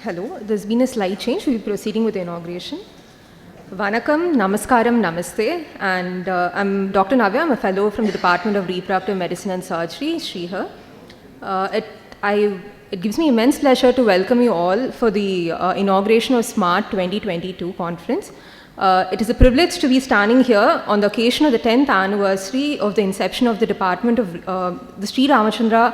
Hello, there's been a slight change. We'll be proceeding with the inauguration. Vanakkam, Namaskaram, Namaste. And I'm Dr. Navya. I'm a fellow from the Department of Reproductive Medicine and Surgery, Srihar. It gives me immense pleasure to welcome you all for the inauguration of SMART 2022 conference. It is a privilege to be standing here on the occasion of the 10th anniversary of the inception of the Department of the Sri Ramachandra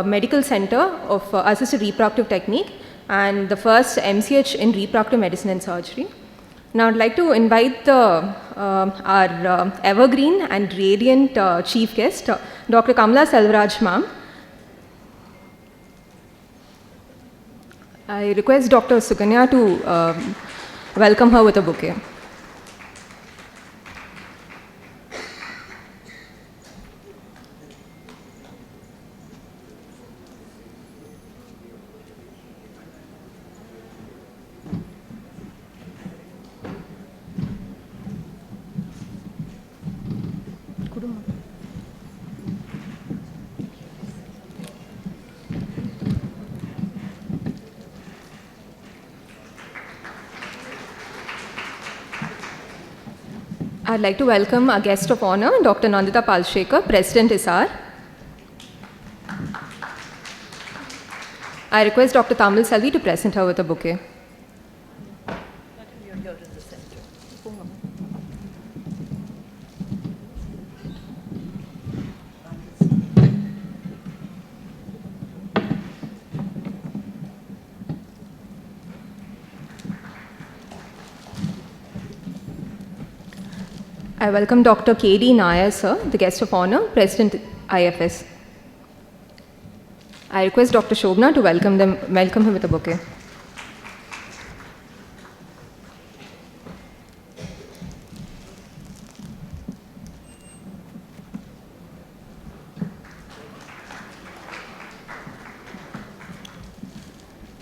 Medical Center of Assisted Reproductive Technique and the first MCH in Reproductive Medicine and Surgery. Now I'd like to invite our evergreen and radiant chief guest, Dr. Kamala Selvaraj ma'am. I request Dr. Sukanya to welcome her with a bouquet. I'd like to welcome our guest of honor, Dr. Nandita Palshekar, President ISAR. I request Dr. Tamil Selvi to present her with a bouquet. I welcome Dr. K.D. Nair, sir, the guest of honor, President IFS. I request Dr. Shobna to welcome him with a bouquet.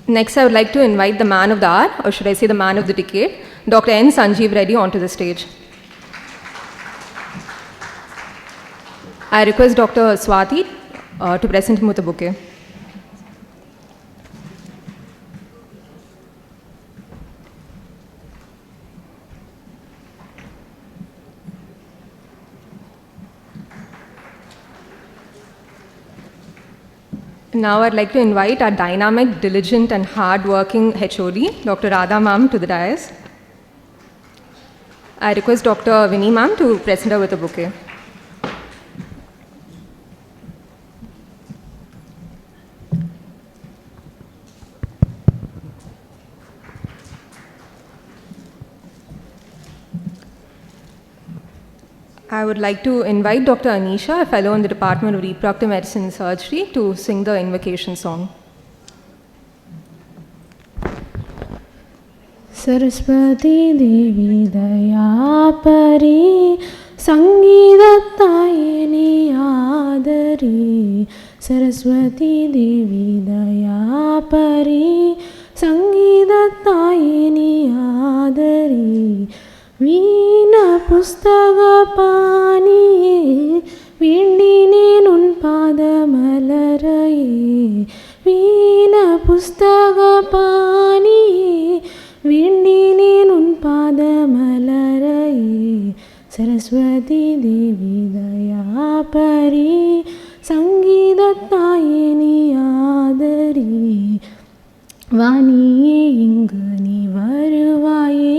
Next, I would like to invite the man of the hour, or should I say the man of the decade, Dr. N. Sanjeev Reddy, onto the stage. I request Dr. Swati to present him with a bouquet. Now I'd like to invite our dynamic, diligent and hard-working HOD, Dr. Radha ma'am, to the dais. I request Dr. Vinny ma'am to present her with a bouquet. I would like to invite Dr. Anisha, a fellow in the Department of Reproductive Medicine and Surgery, to sing the invocation song. Saraswati Devi Dayapari Sangeedatayani Adari Saraswati Devi Dayapari Sangeedatayani Adari Veena Pustaga Pani Vindine Nun Padamalarai Veena Pustaga Pani Vindine Nun Padamalarai Saraswati Devi Dayapari Sangeedatayani Adari Vaniye Ingani Varuvaye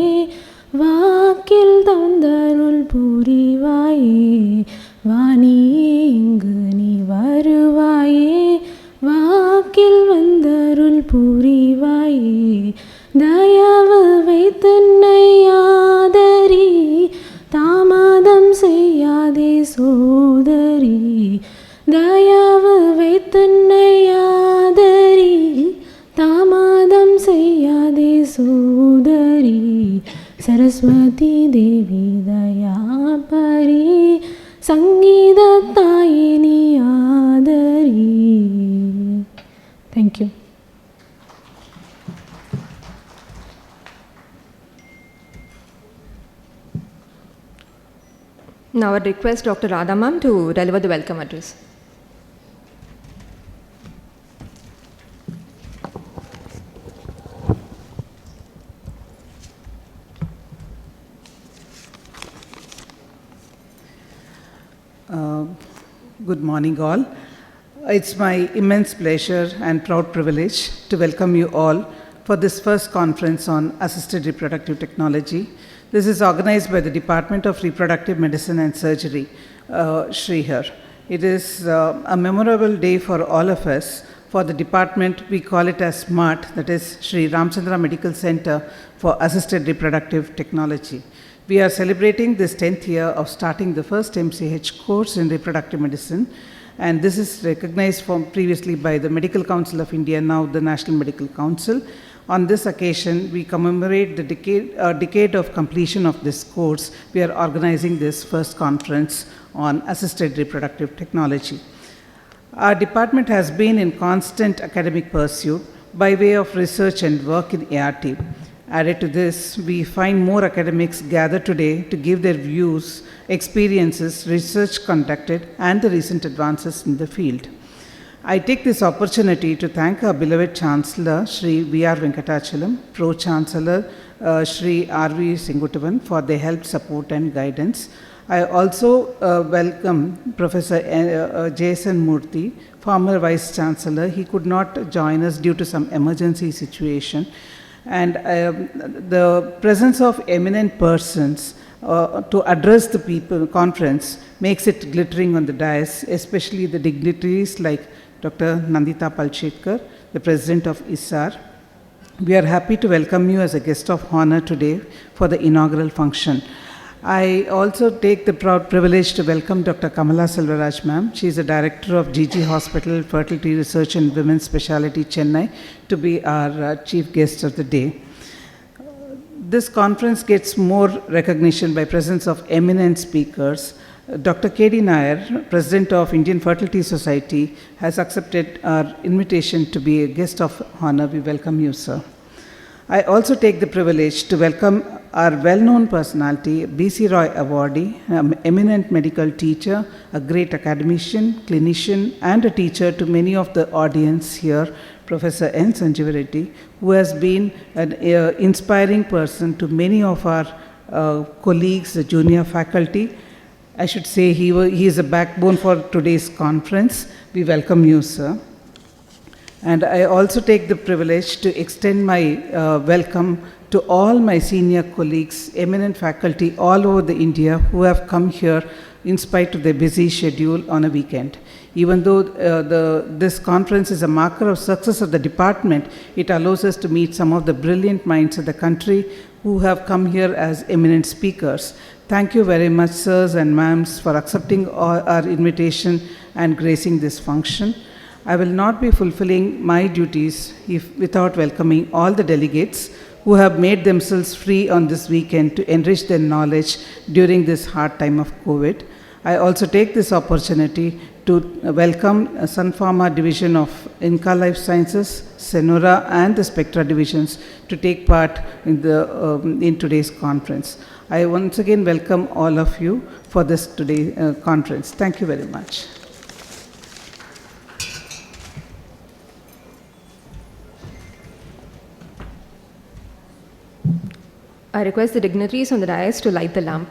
Vakil Tandalul Purivaye Vaniye Ingani Varuvaye Vakil Vandarul Purivaye Dayavu Vaitannai Adari Tamadam Seyyade Sodari Dayavu Vaitannai Adari Tamadam Seyyade Sodari Saraswati Devi Dayapari Sangeedatayani Adari. Thank you. Now I request Dr. Radha ma'am to deliver the welcome address. Good morning, all. It's my immense pleasure and proud privilege to welcome you all for this first conference on assisted reproductive technology. This is organized by the Department of Reproductive Medicine and Surgery, Srihar. It is a memorable day for all of us. For the department, we call it as SMART, that is Sri Ramachandra Medical Center for Assisted Reproductive Technology. We are celebrating this 10th year of starting the first MCH course in reproductive medicine, and this is recognized previously by the Medical Council of India, now the National Medical Council. On this occasion, we commemorate the decade of completion of this course. We are organizing this first conference on assisted reproductive technology. Our department has been in constant academic pursuit by way of research and work in ART. Added to this, we find more academics gathered today to give their views, experiences, research conducted, and the recent advances in the field. I take this opportunity to thank our beloved Chancellor, Sri V.R. Venkatachalam, Pro-Chancellor, Sri R.V. Singutavan, for their help, support, and guidance. I also welcome Professor Jason Murthy, former Vice Chancellor. He could not join us due to some emergency situation. And the presence of eminent persons to address the conference makes it glittering on the dais, especially the dignitaries like Dr. Nandita Palchetkar, the President of ISAR. We are happy to welcome you as a guest of honor today for the inaugural function. I also take the proud privilege to welcome Dr. Kamala Selvaraj ma'am. She is the Director of GG Hospital, Fertility Research and Women's Specialty, Chennai, to be our chief guest of the day. This conference gets more recognition by presence of eminent speakers. Dr. K.D. Nair, President of Indian Fertility Society, has accepted our invitation to be a guest of honor. We welcome you, sir. I also take the privilege to welcome our well-known personality, B.C. Roy awardee, an eminent medical teacher, a great academician, clinician, and a teacher to many of the audience here, Professor N. Sanjeev Reddy, who has been an inspiring person to many of our colleagues, the junior faculty. I should say he is a backbone for today's conference. We welcome you, sir. And I also take the privilege to extend my welcome to all my senior colleagues, eminent faculty all over the India who have come here in spite of their busy schedule on a weekend. Even though this conference is a marker of success of the department, it allows us to meet some of the brilliant minds of the country who have come here as eminent speakers. Thank you very much, sirs and ma'ams, for accepting our invitation and gracing this function. I will not be fulfilling my duties without welcoming all the delegates who have made themselves free on this weekend to enrich their knowledge during this hard time of COVID. I also take this opportunity to welcome Sun Pharma Division of Inca Life Sciences, Senora, and the Spectra divisions to take part in today's conference. I once again welcome all of you for this today's conference. Thank you very much. I request the dignitaries on the dais to light the lamp.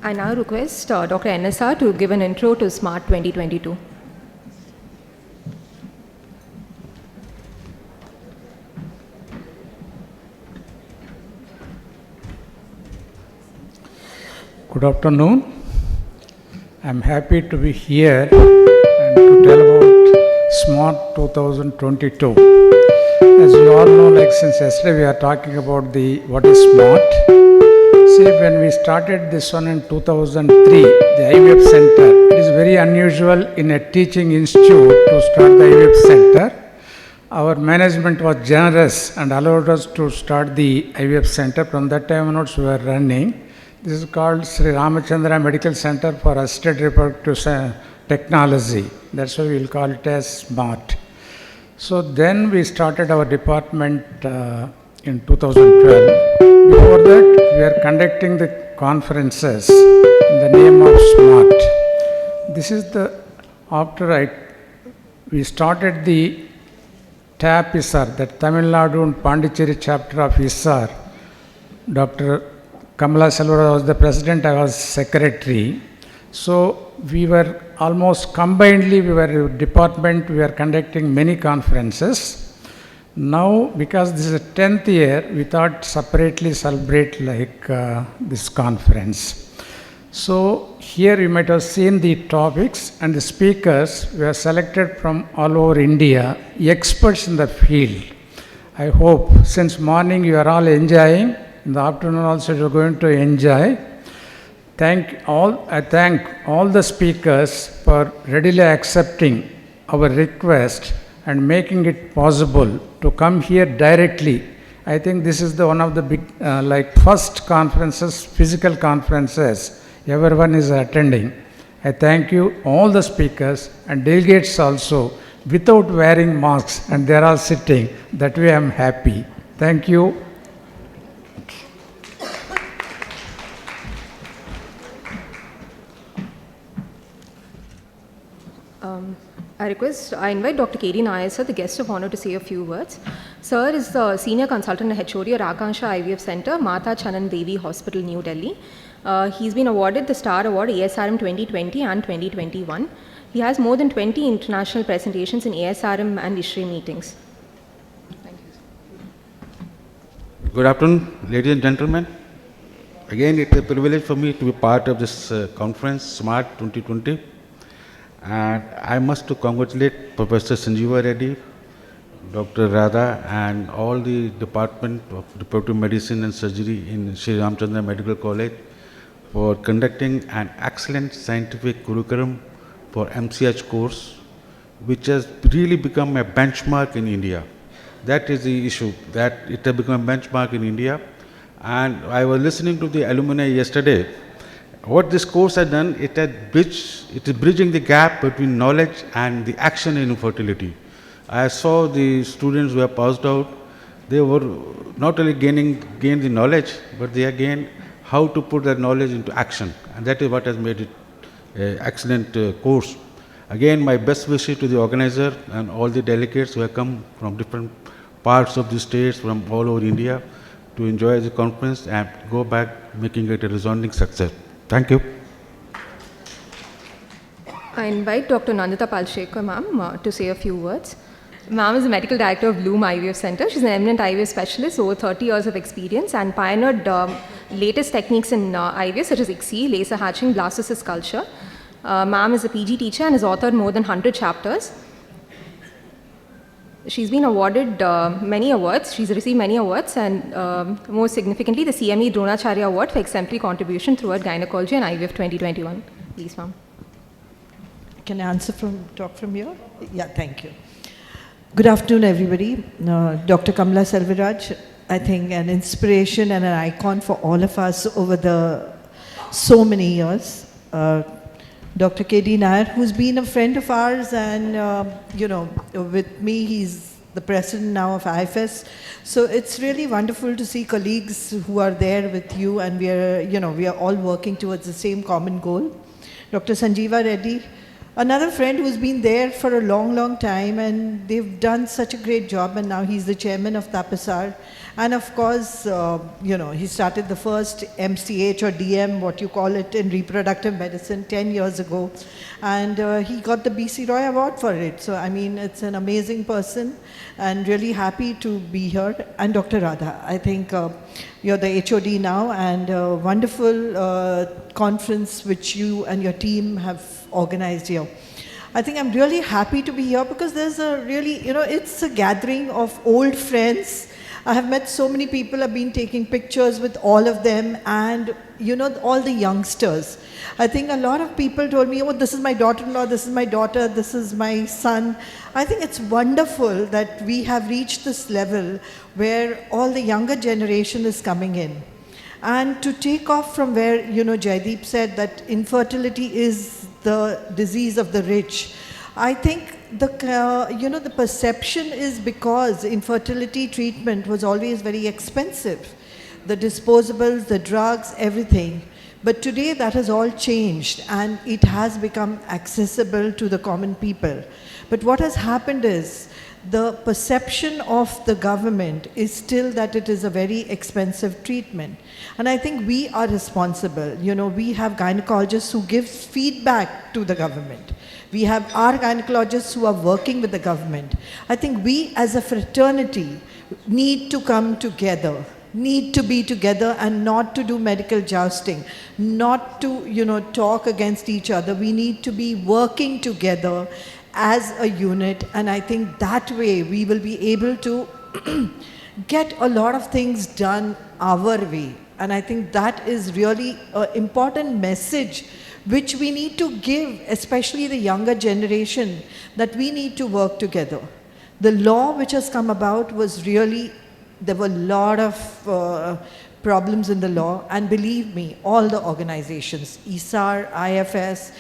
I now request Dr. NSR to give an intro to SMART 2022. Good afternoon. I'm happy to be here and to tell about SMART 2022. As you all know, like since yesterday we are talking about what is SMART. See, when we started this one in 2003, the IVF Center, it is very unusual in a teaching institute to start the IVF Center. Our management was generous and allowed us to start the IVF Center. From that time onwards, we were running. This is called Sri Ramachandra Medical Center for Assisted Reproductive Technology. That's why we'll call it as SMART. So then we started our department in 2012. Before that, we are conducting the conferences in the name of SMART. This is we started the TAP ISAR, that Tamil Nadu and Pondicherry chapter of ISAR. Dr. Kamala Selvaraj was the president, I was secretary. So we were almost combinedly, we were a department, we were conducting many conferences. Now, because this is the 10th year, we thought separately celebrate like this conference. So here you might have seen the topics and the speakers were selected from all over India, experts in the field. I hope since morning you are all enjoying, in the afternoon also you are going to enjoy. I thank all the speakers for readily accepting our request and making it possible to come here directly. I think this is one of the big, first conferences, physical conferences everyone is attending. I thank you, all the speakers and delegates also, without wearing masks, and they are all sitting. That way I am happy. Thank you. I invite Dr. K.D. Nair, sir, the guest of honor, to say a few words. Sir is the Senior Consultant and HOD at Akansha IVF Center, Mata Chanan Devi Hospital, New Delhi. He's been awarded the Star Award ASRM 2020 and 2021. He has more than 20 international presentations in ASRM and ISHRI meetings. Thank you, sir. Good afternoon, ladies and gentlemen. Again, it's a privilege for me to be part of this conference, SMART 2020. And I must congratulate Professor Sanjeeva Reddy, Dr. Radha, and all the Department of Reproductive Medicine and Surgery in Sri Ramachandra Medical College for conducting an excellent scientific curriculum for MCH course, which has really become a benchmark in India. That is the issue, that it has become a benchmark in India. And I was listening to the alumni yesterday. What this course has done, it is bridging the gap between knowledge and the action in infertility. I saw the students who have passed out, they were not only gained the knowledge, but they have gained how to put that knowledge into action. And that is what has made it an excellent course. Again, my best wishes to the organizer and all the delegates who have come from different parts of the states, from all over India, to enjoy the conference and go back making it a resounding success. Thank you. I invite Dr. Nandita Palshekar, ma'am, to say a few words. Ma'am is the Medical Director of Bloom IVF Center. She's an eminent IVF specialist, over 30 years of experience, and pioneered latest techniques in IVF such as ICSI, laser hatching, blastocyst culture. Ma'am is a PG teacher and has authored more than 100 chapters. She's been awarded many awards. She's received many awards, and most significantly, the CME Dronacharya Award for exemplary contribution throughout gynecology and IVF 2021. Please, ma'am. Can I talk from here? Yeah, thank you. Good afternoon, everybody. Dr. Kamala Selvaraj, I think an inspiration and an icon for all of us over so many years. Dr. K.D. Nair, who's been a friend of ours, and with me, he's the president now of IFS. So it's really wonderful to see colleagues who are there with you, and we are all working towards the same common goal. Dr. Sanjeeva Reddy, another friend who's been there for a long, long time, and they've done such a great job, and now he's the chairman of Tapisar. And of course, he started the first MCH or DM, what you call it, in reproductive medicine 10 years ago. And he got the BC Roy Award for it. So, I mean, it's an amazing person, and really happy to be here. And Dr. Radha, I think you're the HOD now, and a wonderful conference which you and your team have organized here. I think I'm really happy to be here because there's a really, it's a gathering of old friends. I have met so many people, I've been taking pictures with all of them, and all the youngsters. I think a lot of people told me, oh, this is my daughter-in-law, this is my daughter, this is my son. I think it's wonderful that we have reached this level where all the younger generation is coming in. And to take off from where, Jaideep said that infertility is the disease of the rich, I think the perception is because infertility treatment was always very expensive. The disposables, the drugs, everything. But today that has all changed and it has become accessible to the common people. But what has happened is the perception of the government is still that it is a very expensive treatment. And I think we are responsible. We have gynecologists who give feedback to the government. We have our gynecologists who are working with the government. I think we as a fraternity need to come together, need to be together and not to do medical jousting, not to, talk against each other. We need to be working together as a unit, and I think that way we will be able to get a lot of things done our way. And I think that is really an important message which we need to give, especially the younger generation, that we need to work together. The law which has come about was really, there were a lot of problems in the law, and believe me, all the organizations, ISAR, IFS,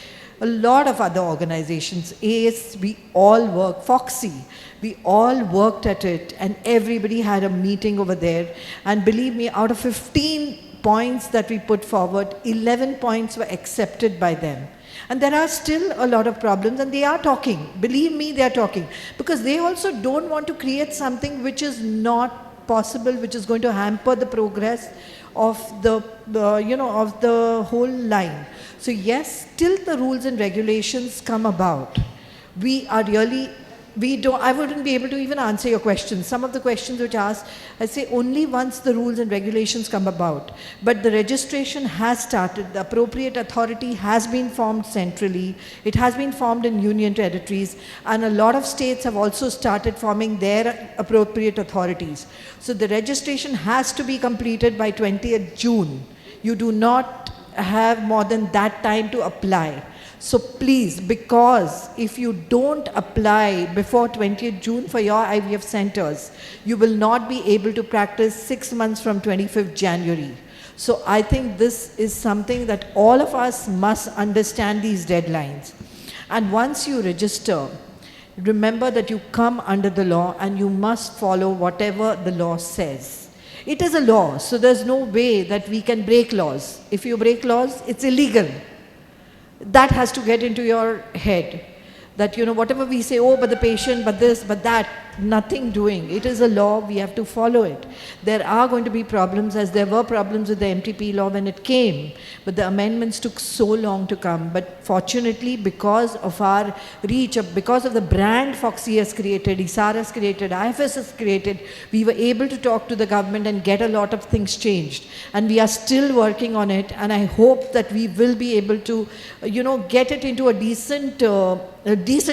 a lot of other organizations, ACE, we all worked, Foxy, we all worked at it, and everybody had a meeting over there. And believe me, out of 15 points that we put forward, 11 points were accepted by them. And there are still a lot of problems, and they are talking. Believe me, they are talking. Because they also don't want to create something which is not possible, which is going to hamper the progress of the whole line. So yes, till the rules and regulations come about, we are really, I wouldn't be able to even answer your questions. Some of the questions which are asked, I say only once the rules and regulations come about. But the registration has started, the appropriate authority has been formed centrally, it has been formed in union territories, and a lot of states have also started forming their appropriate authorities. So the registration has to be completed by 20th June. You do not have more than that time to apply. So please, because if you don't apply before 20th June for your IVF centers, you will not be able to practice 6 months from 25th January. So I think this is something that all of us must understand, these deadlines. And once you register, remember that you come under the law and you must follow whatever the law says. It is a law, so there's no way that we can break laws. If you break laws, it's illegal. That has to get into your head. That, whatever we say, oh, but the patient, but this, but that, nothing doing. It is a law, we have to follow it. There are going to be problems, as there were problems with the MTP law when it came, but the amendments took so long to come. But fortunately, because of our reach, because of the brand Foxy has created, ISAR has created, IFS has created, we were able to talk to the government and get a lot of things changed. And we are still working on it, and I hope that we will be able to, get it into a decent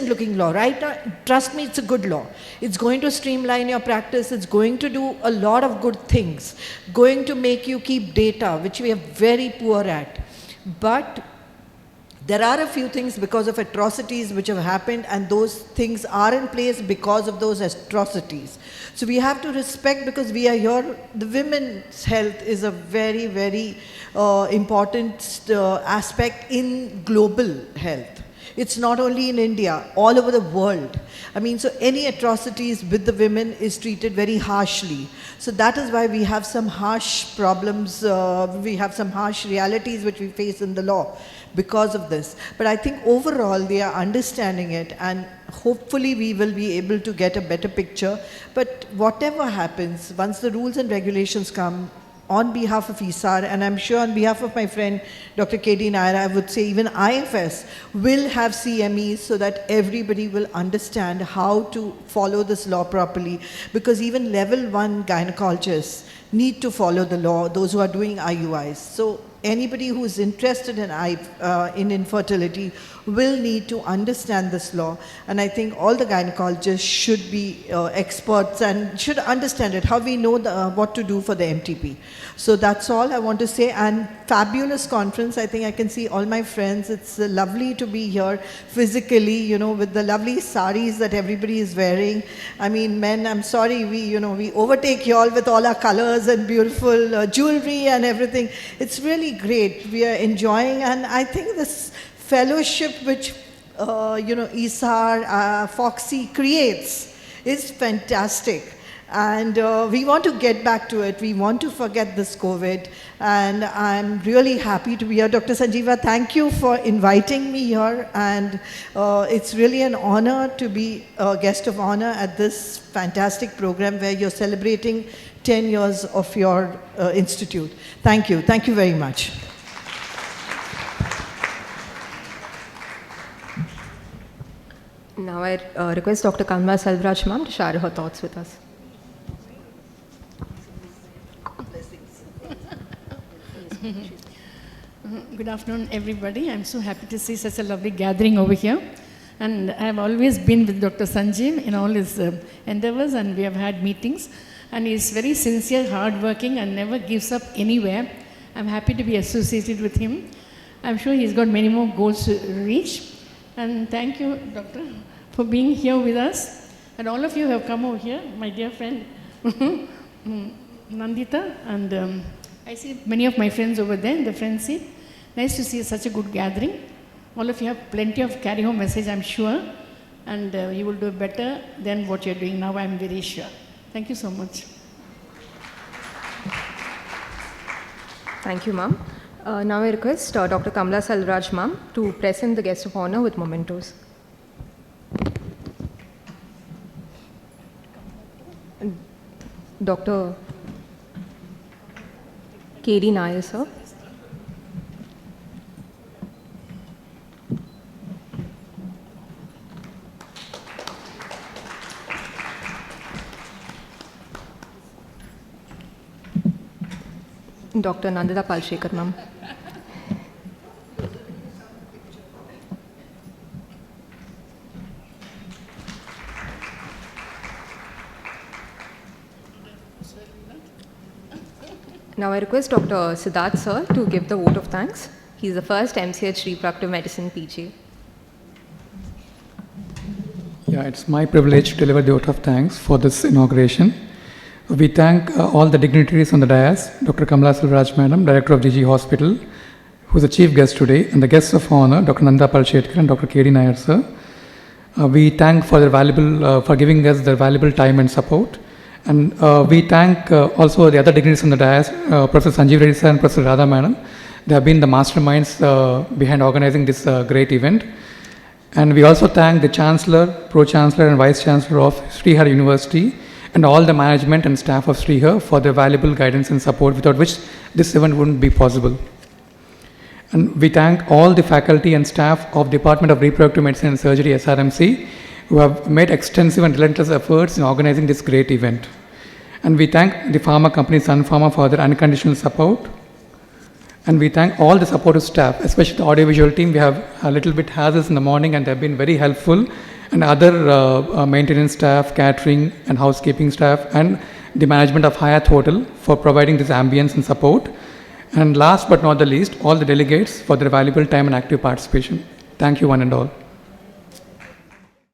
looking law. Right now, trust me, it's a good law. It's going to streamline your practice. It's going to do a lot of good things. Going to make you keep data, which we are very poor at. But there are a few things because of atrocities which have happened, and those things are in place because of those atrocities. So we have to respect, because we are here. The women's health is a very, very important aspect in global health. It's not only in India, all over the world. I mean, so any atrocities with the women is treated very harshly. So that is why we have some harsh problems, we have some harsh realities which we face in the law because of this. But I think overall they are understanding it, and hopefully we will be able to get a better picture. But whatever happens, once the rules and regulations come, on behalf of ISAR, and I'm sure on behalf of my friend Dr. K.D. Nair, I would say even IFS will have CMEs so that everybody will understand how to follow this law properly, because even level 1 gynecologists need to follow the law, those who are doing IUIs. So anybody who is interested in infertility will need to understand this law, and I think all the gynecologists should be experts and should understand it, how we know what to do for the MTP. So that's all I want to say, and fabulous conference. I think I can see all my friends. It's lovely to be here physically, you know, with the lovely saris that everybody is wearing. I mean, men, I'm sorry, we overtake you all with all our colors and beautiful jewelry and everything. It's really great. We are enjoying, and I think this fellowship which ISAR, Foxy creates is fantastic, and we want to get back to it. We want to forget this COVID, and I'm really happy to be here. Dr. Sanjeeva, thank you for inviting me here, and it's really an honor to be a guest of honor at this fantastic program where you're celebrating 10 years of your institute. Thank you. Thank you very much. Now I request Dr. Kamala Selvaraj ma'am to share her thoughts with us. Good afternoon, everybody. I'm so happy to see such a lovely gathering over here. And I've always been with Dr. Sanjeev in all his endeavors, and we have had meetings. And he's very sincere, hardworking, and never gives up anywhere. I'm happy to be associated with him. I'm sure he's got many more goals to reach. And thank you, Doctor, for being here with us. And all of you have come over here, my dear friend Nandita, and I see many of my friends over there in the front seat. Nice to see such a good gathering. All of you have plenty of carry-home message, I'm sure, and you will do better than what you're doing now, I'm very sure. Thank you so much. Thank you, ma'am. Now I request Dr. Kamala Selvaraj ma'am to present the guest of honor with mementos. Dr. K.D. Nair, sir. Dr. Nandita Palshekar, ma'am. Now I request Dr. Siddharth sir to give the vote of thanks. He is the first MCH Reproductive Medicine PG. Yeah, it's my privilege to deliver the vote of thanks for this inauguration. We thank all the dignitaries on the dais, Dr. Kamala Selvaraj Madam, Director of GG Hospital, who is the chief guest today, and the guests of honor, Dr. Nanda Palshetkar and Dr. K.D. Nair sir. We thank for their valuable, for giving us their valuable time and support. And we thank also the other dignitaries on the dais, Professor Sanjeev Reddy sir and Professor Radha Madam. They have been the masterminds behind organizing this great event. And we also thank the Chancellor, Pro-Chancellor and Vice-Chancellor of Srihar University and all the management and staff of Srihar for their valuable guidance and support, without which this event wouldn't be possible. And we thank all the faculty and staff of Department of Reproductive Medicine and Surgery, SRMC, who have made extensive and relentless efforts in organizing this great event. And we thank the pharma company Sun Pharma for their unconditional support. And we thank all the supportive staff, especially the audiovisual team. We have a little bit hazards in the morning and they've been very helpful. And other maintenance staff, catering and housekeeping staff, and the management of Hyatt Hotel for providing this ambience and support. And last but not the least, all the delegates for their valuable time and active participation. Thank you one and all.